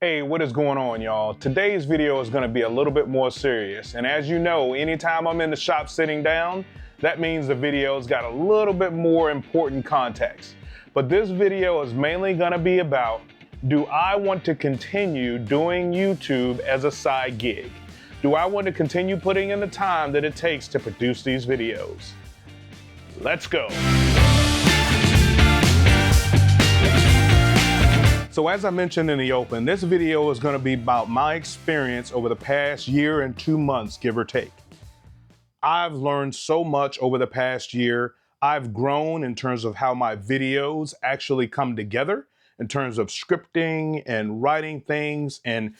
Hey, what is going on, y'all? Today's video is going to be a little bit more serious. And as you know, anytime I'm in the shop sitting down, that means the video's got a little bit more important context. But this video is mainly going to be about, do I want to continue doing YouTube as a side gig? Do I want to continue putting in the time that it takes to produce these videos? Let's go. So as I mentioned in the open, this video is going to be about my experience over the past year and 2 months, give or take. I've learned so much over the past year. I've grown in terms of how my videos actually come together, in terms of scripting and writing things and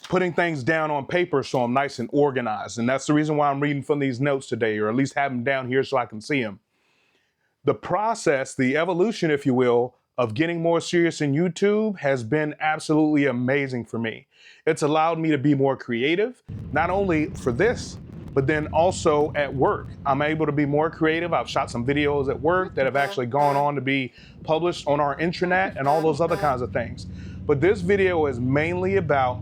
putting things down on paper so I'm nice and organized. And that's the reason why I'm reading from these notes today, or at least have them down here so I can see them. The process, the evolution, if you will, of getting more serious in YouTube has been absolutely amazing for me. It's allowed me to be more creative, not only for this, but then also at work. I'm able to be more creative. I've shot some videos at work that have actually gone on to be published on our intranet and all those other kinds of things. But this video is mainly about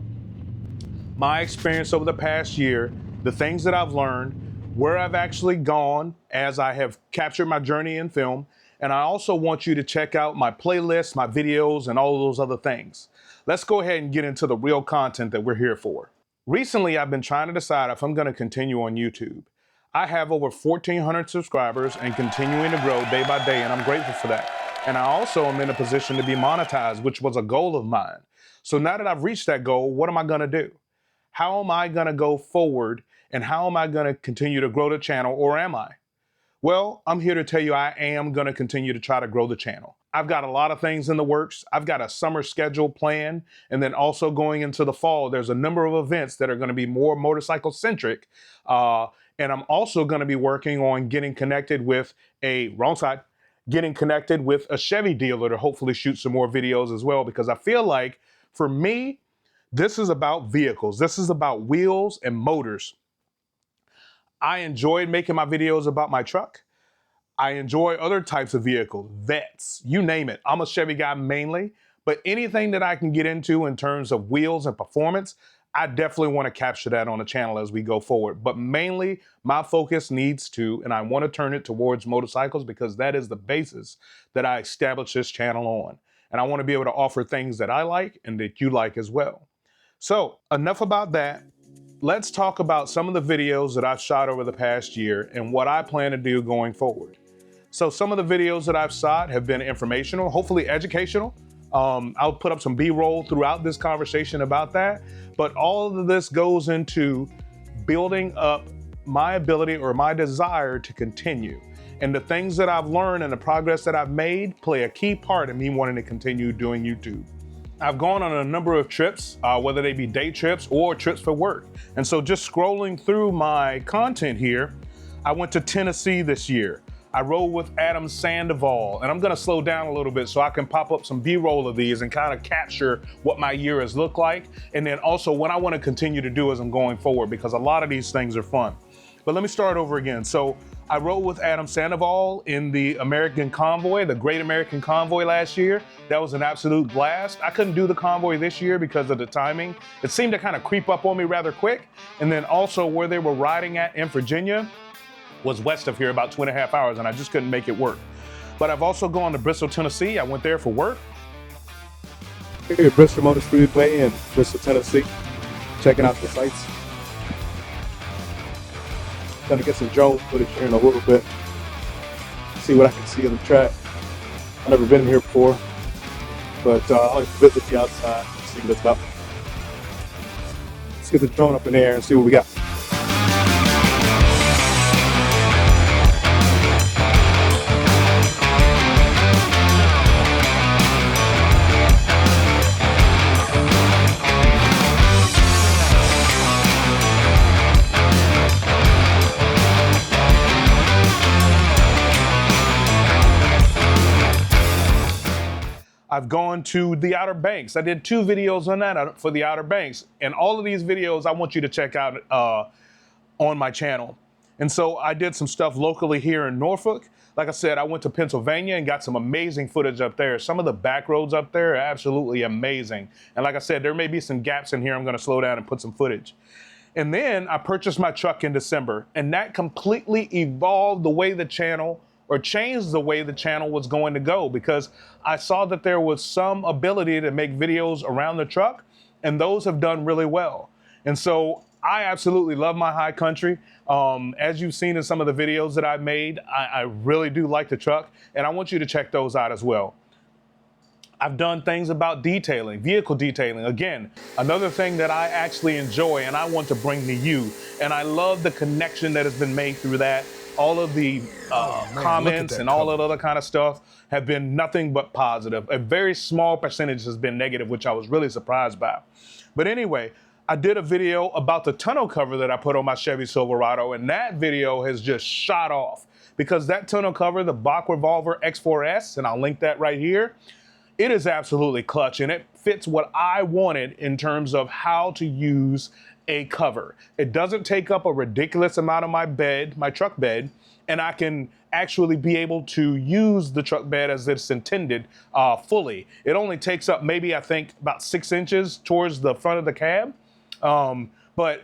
my experience over the past year, the things that I've learned, where I've actually gone as I have captured my journey in film. And I also want you to check out my playlists, my videos, and all of those other things. Let's go ahead and get into the real content that we're here for. Recently, I've been trying to decide if I'm going to continue on YouTube. I have over 1,400 subscribers and continuing to grow day by day, and I'm grateful for that. And I also am in a position to be monetized, which was a goal of mine. So now that I've reached that goal, what am I going to do? How am I going to go forward, and how am I going to continue to grow the channel, or am I? Well, I'm here to tell you I am going to continue to try to grow the channel. I've got a lot of things in the works. I've got a summer schedule planned, and then also going into the fall, there's a number of events that are going to be more motorcycle centric. And I'm also going to be working on getting connected with getting connected with a Chevy dealer to hopefully shoot some more videos as well, because I feel like for me, this is about vehicles. This is about wheels and motors. I enjoyed making my videos about my truck. I enjoy other types of vehicles, vets, you name it. I'm a Chevy guy mainly, but anything that I can get into in terms of wheels and performance, I definitely want to capture that on the channel as we go forward. But mainly my focus needs to, and I want to turn it towards motorcycles because that is the basis that I established this channel on. And I want to be able to offer things that I like and that you like as well. So enough about that. Let's talk about some of the videos that I've shot over the past year and what I plan to do going forward. So some of the videos that I've shot have been informational, hopefully educational. I'll put up some B-roll throughout this conversation about that. But all of this goes into building up my ability or my desire to continue. And the things that I've learned and the progress that I've made play a key part in me wanting to continue doing YouTube. I've gone on a number of trips, whether they be day trips or trips for work. And so just scrolling through my content here, I went to Tennessee this year. I rode with Sandoval, and I'm gonna slow down a little bit so I can pop up some B-roll of these and kind of capture what my year has looked like. And then also what I wanna continue to do as I'm going forward, because a lot of these things are fun. But let me start over again. So I rode with Sandoval in the American Convoy, the Great American Convoy last year. That was an absolute blast. I couldn't do the Convoy this year because of the timing. It seemed to kind of creep up on me rather quick. And then also where they were riding at in Virginia was west of here, about 2.5 hours, and I just couldn't make it work. But I've also gone to Bristol, Tennessee. I went there for work. Here at Bristol Motor Speedway in Bristol, Tennessee, checking out the sights. Gonna get some drone footage here in a little bit. See what I can see on the track. I've never been here before, but I like to visit the outside, see what it's about. Let's get the drone up in the air and see what we got. I've gone to the Outer Banks. I did 2 videos on that for the Outer Banks. And all of these videos I want you to check out on my channel. And so I did some stuff locally here in Norfolk. Like I said, I went to Pennsylvania and got some amazing footage up there. Some of the back roads up there are absolutely amazing. And like I said, there may be some gaps in here. I'm gonna slow down and put some footage. And then I purchased my truck in December, and that completely evolved the way the channel, or changed the way the channel was going to go, because I saw that there was some ability to make videos around the truck, and those have done really well. And so I absolutely love my high country. As you've seen in some of the videos that I've made, I really do like the truck, and I want you to check those out as well. I've done things about detailing, vehicle detailing. Again, another thing that I actually enjoy and I want to bring to you. And I love the connection that has been made through that. All of the comments and all that other kind of stuff have been nothing but positive. A very small percentage has been negative, which I was really surprised by. But anyway, I did a video about the tonneau cover that I put on my Chevy Silverado, and that video has just shot off because that tonneau cover, the Bach Revolver X4S, and I'll link that right here, it is absolutely clutch, and it fits what I wanted in terms of how to use a cover. It doesn't take up a ridiculous amount of my bed, my truck bed, and I can actually be able to use the truck bed as it's intended fully. It only takes up maybe, I think, about 6 inches towards the front of the cab. But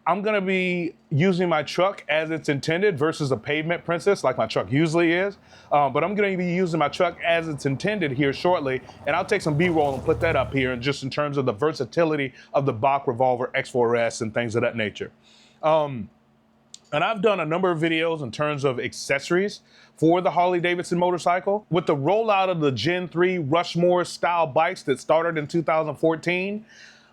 I'm gonna be using my truck as it's intended versus a pavement princess like my truck usually is. But I'm gonna be using my truck as it's intended here shortly, and I'll take some B-roll and put that up here, and just in terms of the versatility of the Bach Revolver X4S and things of that nature. And I've done a number of videos in terms of accessories for the Harley-Davidson motorcycle. With the rollout of the Gen 3 Rushmore style bikes that started in 2014,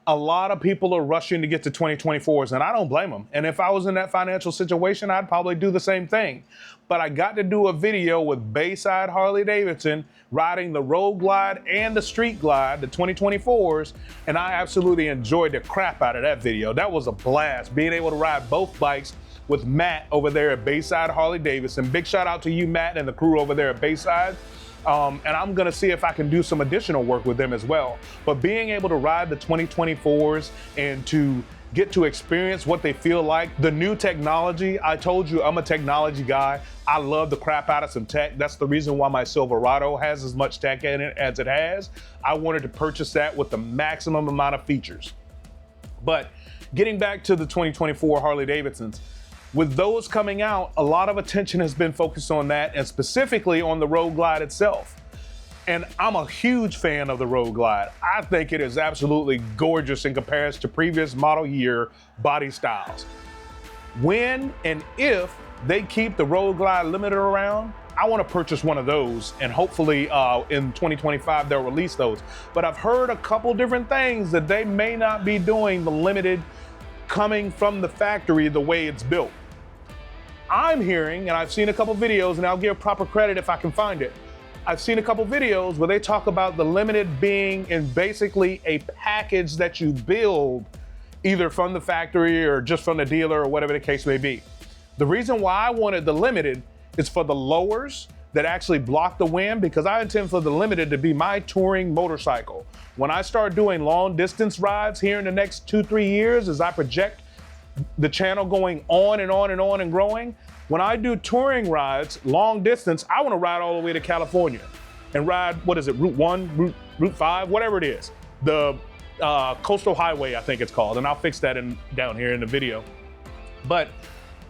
a lot of people are rushing to get to 2024s, and I don't blame them. And if I was in that financial situation, I'd probably do the same thing. But I got to do a video with Bayside Harley-Davidson riding the Road Glide and the Street Glide, the 2024s, and I absolutely enjoyed the crap out of that video. That was a blast, being able to ride both bikes with Matt over there at Bayside Harley-Davidson. Big shout out to you, Matt, and the crew over there at Bayside. And I'm gonna see if I can do some additional work with them as well. But being able to ride the 2024s and to get to experience what they feel like, the new technology, I told you I'm a technology guy. I love the crap out of some tech. That's the reason why my Silverado has as much tech in it as it has. I wanted to purchase that with the maximum amount of features. But getting back to the 2024 Harley-Davidsons, with those coming out, a lot of attention has been focused on that, and specifically on the Road Glide itself. And I'm a huge fan of the Road Glide. I think it is absolutely gorgeous in comparison to previous model year body styles. When and if they keep the Road Glide Limited around, I want to purchase one of those, and hopefully in 2025 they'll release those. But I've heard a couple different things that they may not be doing the Limited coming from the factory the way it's built. I'm hearing, and I've seen a couple videos, and I'll give proper credit if I can find it. I've seen a couple videos where they talk about the Limited being in basically a package that you build either from the factory or just from the dealer or whatever the case may be. The reason why I wanted the Limited is for the lowers that actually block the wind, because I intend for the Limited to be my touring motorcycle. When I start doing long distance rides here in the next 2-3 years, as I project the channel going on and on and on and growing, when I do touring rides, long distance, I want to ride all the way to California and ride, what is it, Route 1, Route 5, whatever it is. The Coastal Highway, I think it's called, and I'll fix that down here in the video. But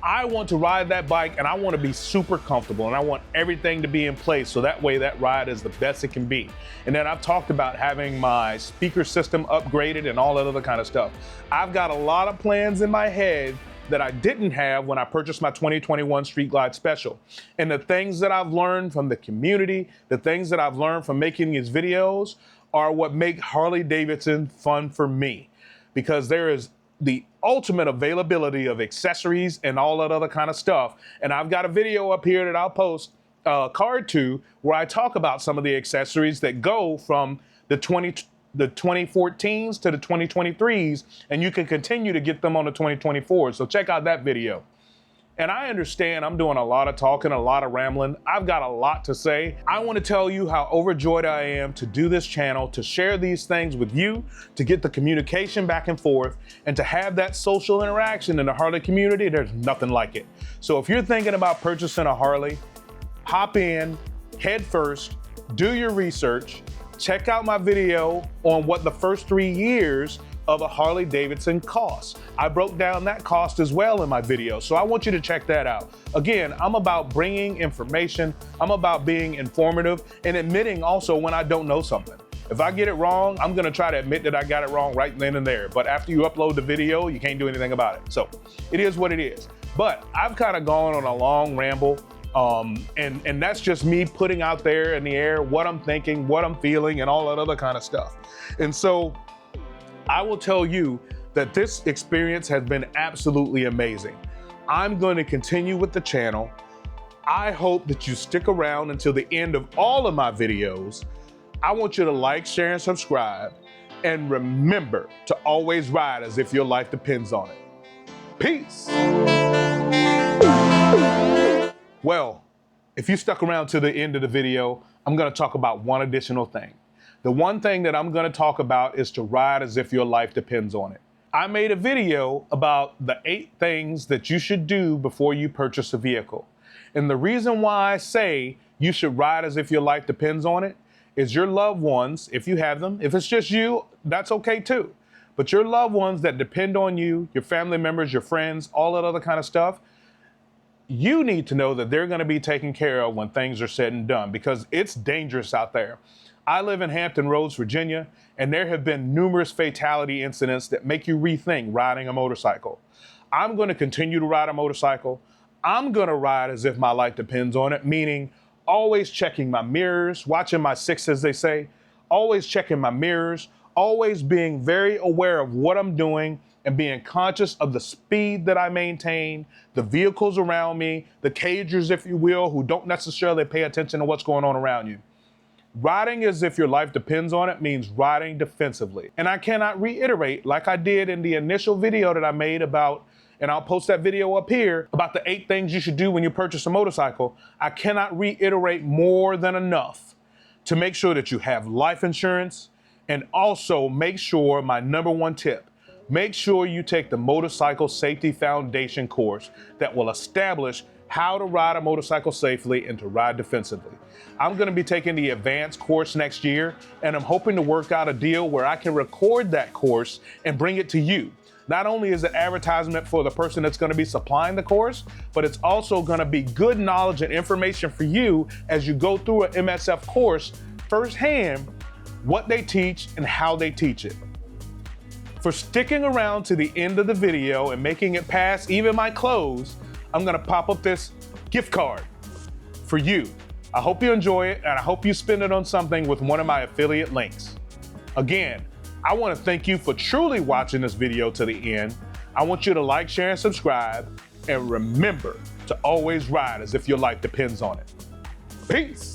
I want to ride that bike, and I want to be super comfortable, and I want everything to be in place so that way that ride is the best it can be. And then I've talked about having my speaker system upgraded and all that other kind of stuff. I've got a lot of plans in my head that I didn't have when I purchased my 2021 Street Glide Special. And the things that I've learned from the community, the things that I've learned from making these videos are what make Harley-Davidson fun for me, because there is the ultimate availability of accessories and all that other kind of stuff. And I've got a video up here that I'll post a card to where I talk about some of the accessories that go from the 2014s to the 2023s, and you can continue to get them on the 2024s. So check out that video. And I understand I'm doing a lot of talking, a lot of rambling. I've got a lot to say. I want to tell you how overjoyed I am to do this channel, to share these things with you, to get the communication back and forth, and to have that social interaction in the Harley community. There's nothing like it. So if you're thinking about purchasing a Harley, hop in, head first, do your research, check out my video on what the first 3 years of a Harley-Davidson costs. I broke down that cost as well in my video, so I want you to check that out. Again, I'm about bringing information, I'm about being informative, and admitting also when I don't know something. If I get it wrong, I'm gonna try to admit that I got it wrong right then and there, but after you upload the video, you can't do anything about it. So it is what it is. But I've kind of gone on a long ramble, and that's just me putting out there in the air what I'm thinking, what I'm feeling, and all that other kind of stuff. And so I will tell you that this experience has been absolutely amazing. I'm going to continue with the channel. I hope that you stick around until the end of all of my videos. I want you to like, share, and subscribe. And remember to always ride as if your life depends on it. Peace. Well, if you stuck around to the end of the video, I'm going to talk about one additional thing. The one thing that I'm going to talk about is to ride as if your life depends on it. I made a video about the 8 things that you should do before you purchase a vehicle. And the reason why I say you should ride as if your life depends on it is your loved ones, if you have them, if it's just you, that's okay too. But your loved ones that depend on you, your family members, your friends, all that other kind of stuff, you need to know that they're going to be taken care of when things are said and done, because it's dangerous out there. I live in Hampton Roads, Virginia, and there have been numerous fatality incidents that make you rethink riding a motorcycle. I'm going to continue to ride a motorcycle. I'm going to ride as if my life depends on it, meaning always checking my mirrors, watching my 6, as they say, always checking my mirrors, always being very aware of what I'm doing and being conscious of the speed that I maintain, the vehicles around me, the cagers, if you will, who don't necessarily pay attention to what's going on around you. Riding as if your life depends on it means riding defensively. And I cannot reiterate, like I did in the initial video that I made about, and I'll post that video up here, about the 8 things you should do when you purchase a motorcycle. I cannot reiterate more than enough to make sure that you have life insurance, and also make sure, my number 1 tip, make sure you take the Motorcycle Safety Foundation course that will establish how to ride a motorcycle safely and to ride defensively. I'm going to be taking the advanced course next year, and I'm hoping to work out a deal where I can record that course and bring it to you. Not only is it advertisement for the person that's going to be supplying the course, but it's also going to be good knowledge and information for you as you go through an MSF course firsthand, what they teach and how they teach it. For sticking around to the end of the video and making it past even my close, I'm going to pop up this gift card for you. I hope you enjoy it, and I hope you spend it on something with one of my affiliate links. Again, I want to thank you for truly watching this video to the end. I want you to like, share, and subscribe, and remember to always ride as if your life depends on it. Peace.